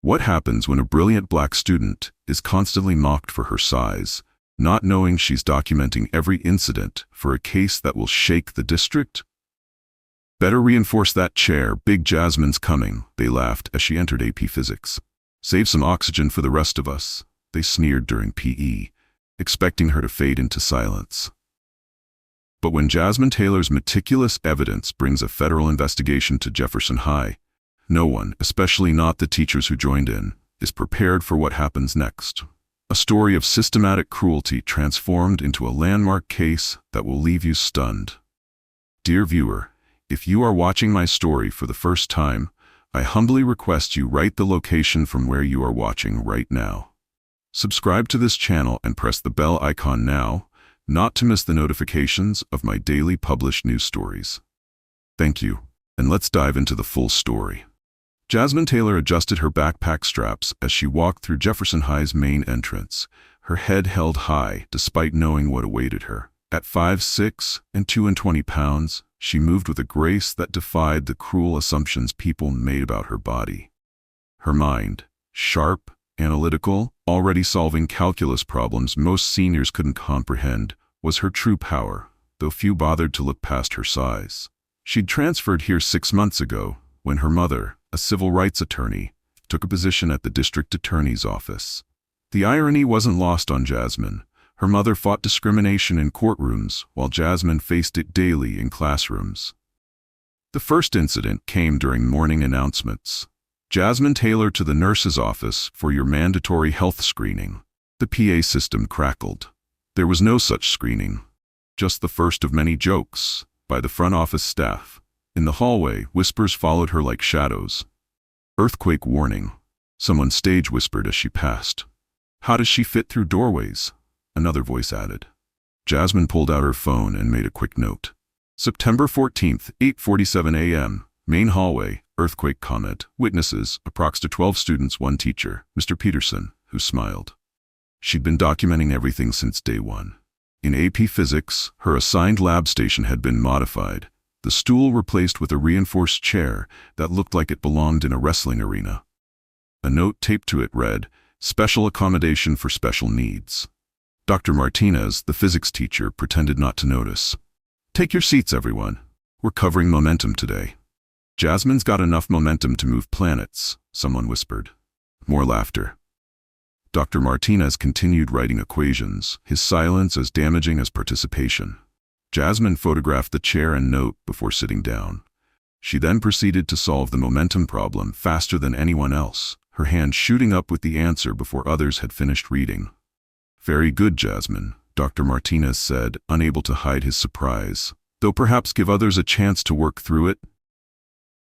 What happens when a brilliant black student is constantly mocked for her size, not knowing she's documenting every incident for a case that will shake the district? Better reinforce that chair, Big Jasmine's coming, they laughed as she entered AP Physics. Save some oxygen for the rest of us, they sneered during PE, expecting her to fade into silence. But when Jasmine Taylor's meticulous evidence brings a federal investigation to Jefferson High, no one, especially not the teachers who joined in, is prepared for what happens next. A story of systematic cruelty transformed into a landmark case that will leave you stunned. Dear viewer, if you are watching my story for the first time, I humbly request you write the location from where you are watching right now. Subscribe to this channel and press the bell icon now, not to miss the notifications of my daily published news stories. Thank you, and let's dive into the full story. Jasmine Taylor adjusted her backpack straps as she walked through Jefferson High's main entrance, her head held high despite knowing what awaited her. At 5'6" and 220 pounds, she moved with a grace that defied the cruel assumptions people made about her body. Her mind, sharp, analytical, already solving calculus problems most seniors couldn't comprehend, was her true power, though few bothered to look past her size. She'd transferred here 6 months ago, when her mother, a civil rights attorney, took a position at the district attorney's office. The irony wasn't lost on Jasmine. Her mother fought discrimination in courtrooms, while Jasmine faced it daily in classrooms. The first incident came during morning announcements. Jasmine Taylor to the nurse's office for your mandatory health screening. The PA system crackled. There was no such screening. Just the first of many jokes, by the front office staff. In the hallway, whispers followed her like shadows. Earthquake warning, someone stage whispered as she passed. How does she fit through doorways? Another voice added. Jasmine pulled out her phone and made a quick note. September 14th, 8:47 a.m., main hallway, earthquake comment, witnesses, approx to 12 students, 1 teacher, Mr. Peterson, who smiled. She'd been documenting everything since day one. In AP Physics, her assigned lab station had been modified, the stool replaced with a reinforced chair that looked like it belonged in a wrestling arena. A note taped to it read, "Special accommodation for special needs." Dr. Martinez, the physics teacher, pretended not to notice. "Take your seats, everyone. We're covering momentum today." "Jasmine's got enough momentum to move planets," someone whispered. More laughter. Dr. Martinez continued writing equations, his silence as damaging as participation. Jasmine photographed the chair and note before sitting down. She then proceeded to solve the momentum problem faster than anyone else, her hand shooting up with the answer before others had finished reading. "Very good, Jasmine," Dr. Martinez said, unable to hide his surprise, "though perhaps give others a chance to work through it."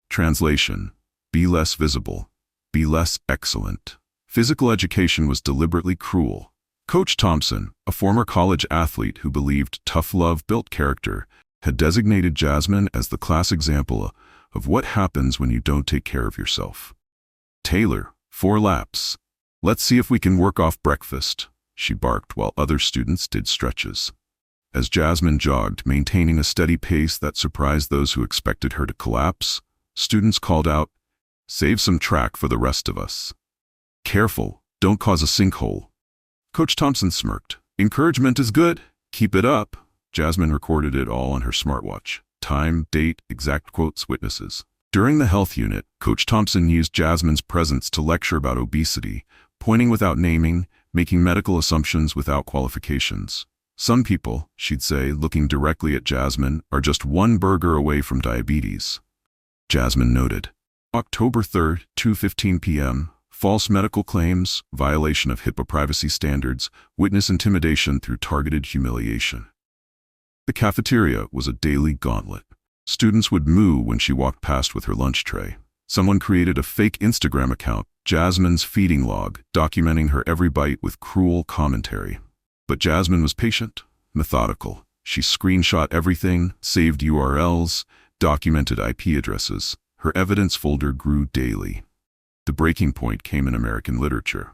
Translation: be less visible, be less excellent. Physical education was deliberately cruel. Coach Thompson, a former college athlete who believed tough love built character, had designated Jasmine as the class example of what happens when you don't take care of yourself. "Taylor, 4 laps. Let's see if we can work off breakfast," she barked while other students did stretches. As Jasmine jogged, maintaining a steady pace that surprised those who expected her to collapse, students called out, "Save some track for the rest of us. Careful, don't cause a sinkhole." Coach Thompson smirked. "Encouragement is good. Keep it up." Jasmine recorded it all on her smartwatch. Time, date, exact quotes, witnesses. During the health unit, Coach Thompson used Jasmine's presence to lecture about obesity, pointing without naming, making medical assumptions without qualifications. "Some people," she'd say, looking directly at Jasmine, "are just 1 burger away from diabetes." Jasmine noted. October 3rd, 2:15 p.m., false medical claims, violation of HIPAA privacy standards, witness intimidation through targeted humiliation. The cafeteria was a daily gauntlet. Students would moo when she walked past with her lunch tray. Someone created a fake Instagram account, Jasmine's feeding log, documenting her every bite with cruel commentary. But Jasmine was patient, methodical. She screenshot everything, saved URLs, documented IP addresses. Her evidence folder grew daily. The breaking point came in American literature.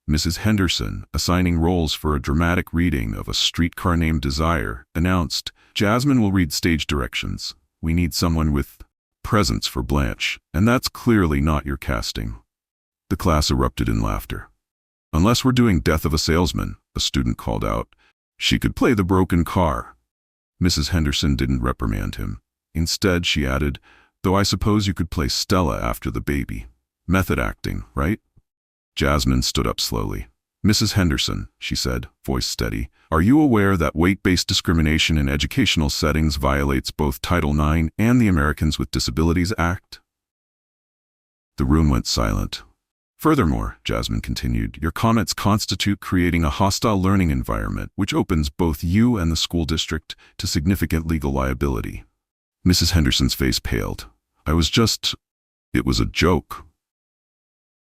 Mrs. Henderson, assigning roles for a dramatic reading of A Streetcar Named Desire, announced, "Jasmine will read stage directions. We need someone with presence for Blanche, and that's clearly not your casting." The class erupted in laughter. "Unless we're doing Death of a Salesman," a student called out. "She could play the broken car." Mrs. Henderson didn't reprimand him. Instead, she added, "Though I suppose you could play Stella after the baby. Method acting, right?" Jasmine stood up slowly. "Mrs. Henderson," she said, voice steady, "are you aware that weight-based discrimination in educational settings violates both Title IX and the Americans with Disabilities Act?" The room went silent. "Furthermore," Jasmine continued, "your comments constitute creating a hostile learning environment which opens both you and the school district to significant legal liability." Mrs. Henderson's face paled. It was a joke."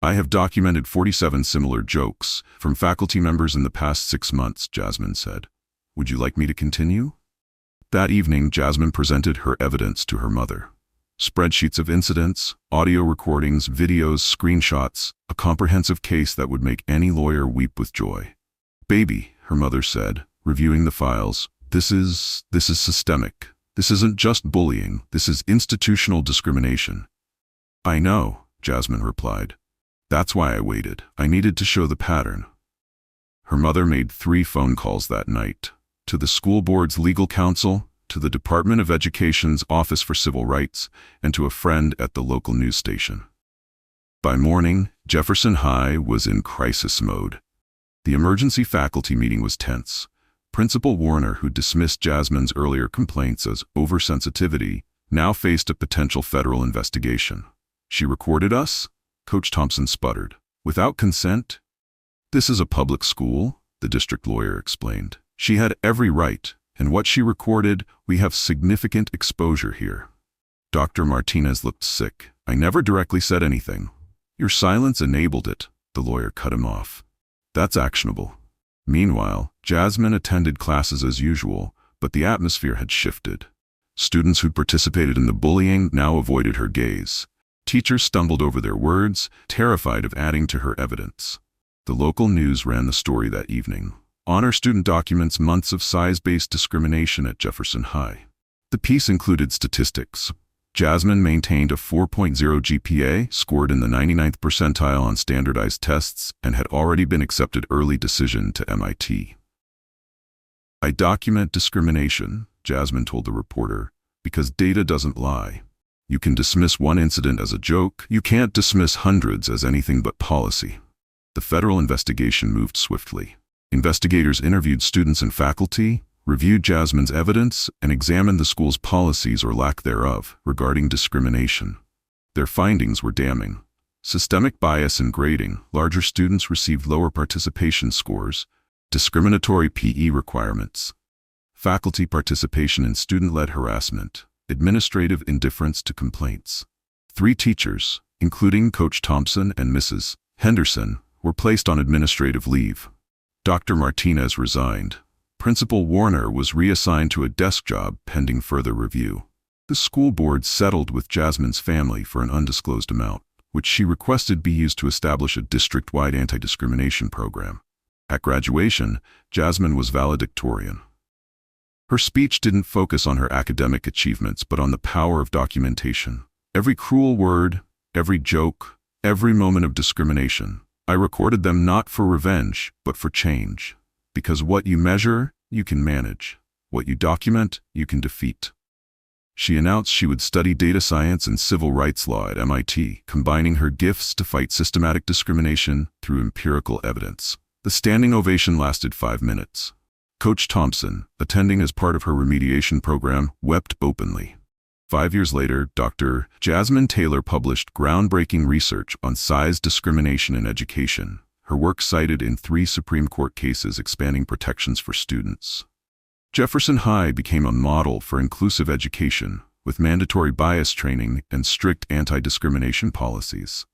"I have documented 47 similar jokes from faculty members in the past 6 months, Jasmine said. "Would you like me to continue?" That evening, Jasmine presented her evidence to her mother. Spreadsheets of incidents, audio recordings, videos, screenshots, a comprehensive case that would make any lawyer weep with joy. "Baby," her mother said, reviewing the files, this is systemic. This isn't just bullying, this is institutional discrimination." "I know," Jasmine replied. "That's why I waited. I needed to show the pattern." Her mother made 3 phone calls that night. To the school board's legal counsel, to the Department of Education's Office for Civil Rights, and to a friend at the local news station. By morning, Jefferson High was in crisis mode. The emergency faculty meeting was tense. Principal Warner, who dismissed Jasmine's earlier complaints as oversensitivity, now faced a potential federal investigation. "She recorded us?" Coach Thompson sputtered. "Without consent?" "This is a public school," the district lawyer explained. "She had every right, and what she recorded, we have significant exposure here." Dr. Martinez looked sick. "I never directly said anything." "Your silence enabled it," the lawyer cut him off. "That's actionable." Meanwhile, Jasmine attended classes as usual, but the atmosphere had shifted. Students who'd participated in the bullying now avoided her gaze. Teachers stumbled over their words, terrified of adding to her evidence. The local news ran the story that evening. Honor student documents months of size-based discrimination at Jefferson High. The piece included statistics. Jasmine maintained a 4.0 GPA, scored in the 99th percentile on standardized tests, and had already been accepted early decision to MIT. "I document discrimination," Jasmine told the reporter, "because data doesn't lie. You can dismiss one incident as a joke, you can't dismiss hundreds as anything but policy." The federal investigation moved swiftly. Investigators interviewed students and faculty, reviewed Jasmine's evidence, and examined the school's policies or lack thereof regarding discrimination. Their findings were damning. Systemic bias in grading, larger students received lower participation scores, discriminatory PE requirements, faculty participation in student-led harassment, administrative indifference to complaints. 3 teachers, including Coach Thompson and Mrs. Henderson, were placed on administrative leave. Dr. Martinez resigned. Principal Warner was reassigned to a desk job pending further review. The school board settled with Jasmine's family for an undisclosed amount, which she requested be used to establish a district-wide anti-discrimination program. At graduation, Jasmine was valedictorian. Her speech didn't focus on her academic achievements but on the power of documentation. Every cruel word, every joke, every moment of discrimination, I recorded them not for revenge, but for change. Because what you measure, you can manage. What you document, you can defeat. She announced she would study data science and civil rights law at MIT, combining her gifts to fight systematic discrimination through empirical evidence. The standing ovation lasted 5 minutes. Coach Thompson, attending as part of her remediation program, wept openly. 5 years later, Dr. Jasmine Taylor published groundbreaking research on size discrimination in education. Her work cited in 3 Supreme Court cases expanding protections for students. Jefferson High became a model for inclusive education, with mandatory bias training and strict anti-discrimination policies.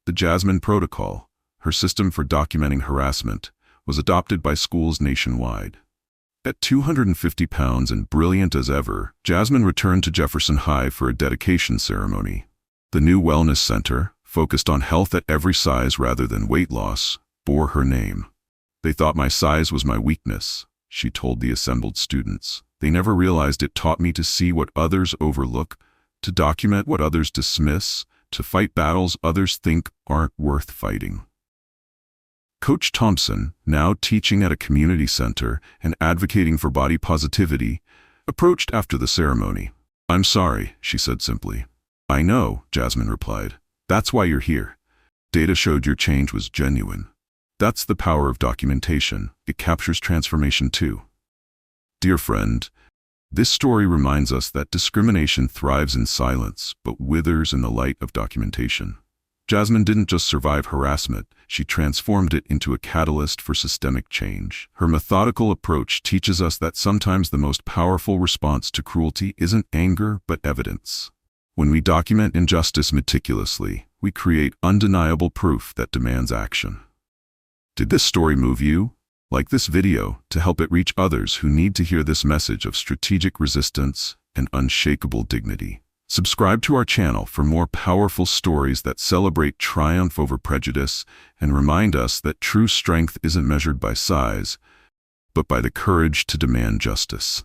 The Jasmine Protocol, her system for documenting harassment, was adopted by schools nationwide. At 250 pounds and brilliant as ever, Jasmine returned to Jefferson High for a dedication ceremony. The new wellness center, focused on health at every size rather than weight loss, bore her name. "They thought my size was my weakness," she told the assembled students. "They never realized it taught me to see what others overlook, to document what others dismiss, to fight battles others think aren't worth fighting. Coach Thompson, now teaching at a community center and advocating for body positivity, approached after the ceremony. "I'm sorry," she said simply. "I know," Jasmine replied. "That's why you're here. Data showed your change was genuine." That's the power of documentation. It captures transformation too. Dear friend, this story reminds us that discrimination thrives in silence, but withers in the light of documentation. Jasmine didn't just survive harassment, she transformed it into a catalyst for systemic change. Her methodical approach teaches us that sometimes the most powerful response to cruelty isn't anger, but evidence. When we document injustice meticulously, we create undeniable proof that demands action. Did this story move you? Like this video to help it reach others who need to hear this message of strategic resistance and unshakable dignity. Subscribe to our channel for more powerful stories that celebrate triumph over prejudice and remind us that true strength isn't measured by size, but by the courage to demand justice.